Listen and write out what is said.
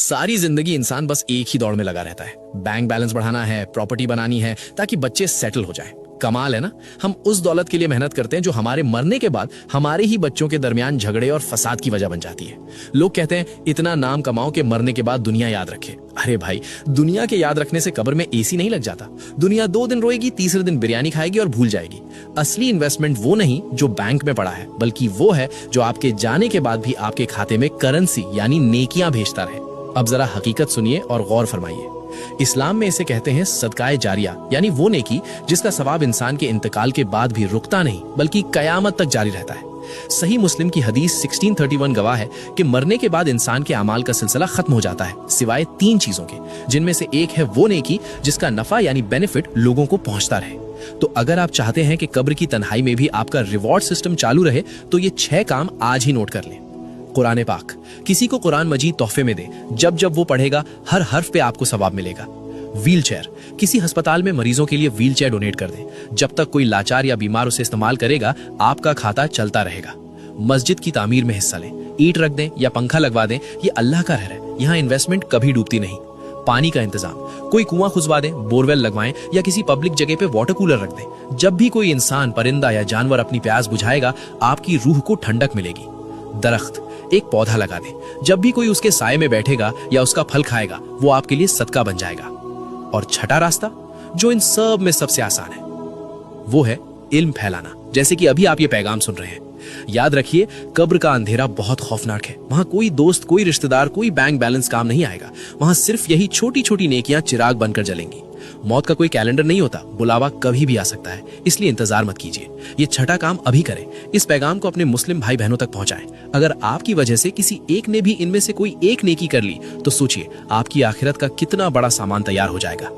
सारी जिंदगी इंसान बस एक ही दौड़ में लगा रहता है। बैंक बैलेंस बढ़ाना है, प्रॉपर्टी बनानी है ताकि बच्चे सेटल हो जाएं। कमाल है ना। हम उस दौलत के लिए मेहनत करते हैं जो हमारे मरने के बाद हमारे ही बच्चों के दरमियान झगड़े और फसाद की वजह बन जाती है। लोग कहते हैं इतना नाम कमाओ कि मरने के बाद दुनिया याद रखे। अरे भाई, दुनिया के याद रखने से कब्र में एसी नहीं लग जाता। दुनिया 2 दिन रोएगी, तीसरे दिन बिरयानी खाएगी और भूल जाएगी। असली इन्वेस्टमेंट वो नहीं जो बैंक में पड़ा है, बल्कि वो है जो आपके जाने के बाद भी आपके खाते में करेंसी यानी नेकियां भेजता रहे। अब जरा हकीकत सुनिए और गौर फरमाइए। इस्लाम में इसे कहते हैं सदकाए जारिया, यानी वो नेकी जिसका सवाब इंसान के इंतकाल के बाद भी रुकता नहीं बल्कि कयामत तक जारी रहता है। सही मुस्लिम की हदीस 1631 गवाह है कि मरने के बाद इंसान के अमाल का सिलसिला खत्म हो जाता है, सिवाय 3 चीजों के, जिनमें से एक है वो नेकी जिसका नफा यानी बेनिफिट लोगों को पहुंचता रहे। तो अगर आप चाहते हैं कि कब्र की तन्हाई में भी आपका रिवॉर्ड सिस्टम चालू रहे, तो ये 6 काम आज ही नोट कर लें। कुरान पाक, किसी को कुरान मजीद तोहफे में दे। जब जब वो पढ़ेगा हर हर्फ पे आपको सवाब मिलेगा। व्हील चेयर, किसी अस्पताल में मरीजों के लिए व्हील चेयर डोनेट कर दें। जब तक कोई लाचार या बीमार उसे इस्तेमाल करेगा, आपका खाता चलता रहेगा। मस्जिद की तामीर में हिस्सा लें, ईंट रख दें या पंखा लगवा दें। ये अल्लाह का घर है, यहाँ इन्वेस्टमेंट कभी डूबती नहीं। पानी का इंतजाम, कोई कुआं खुदवा दें, बोरवेल लगवाएं या किसी पब्लिक जगह पे वाटर कूलर रख दें। जब भी कोई इंसान, परिंदा या जानवर अपनी प्यास बुझाएगा, आपकी रूह को ठंडक मिलेगी। दरख्त, एक पौधा लगा दें। जब भी कोई उसके साए में बैठेगा या उसका फल खाएगा, वो आपके लिए सदका बन जाएगा। और छठा रास्ता, जो इन सब में सबसे आसान है, वो है इल्म फैलाना। जैसे कि अभी आप ये पैगाम सुन रहे हैं। याद रखिए, कब्र का अंधेरा बहुत खौफनाक है। वहां कोई दोस्त, कोई रिश्तेदार, कोई बैंक बैलेंस काम नहीं आएगा। वहां सिर्फ यही छोटी छोटी नेकियां चिराग बनकर जलेंगी। मौत का कोई कैलेंडर नहीं होता, बुलावा कभी भी आ सकता है, इसलिए इंतजार मत कीजिए। ये छठा काम अभी करें। इस पैगाम को अपने मुस्लिम भाई बहनों तक पहुंचाएं। अगर आपकी वजह से किसी एक ने भी इनमें से कोई एक नेकी कर ली, तो सोचिए आपकी आखिरत का कितना बड़ा सामान तैयार हो जाएगा।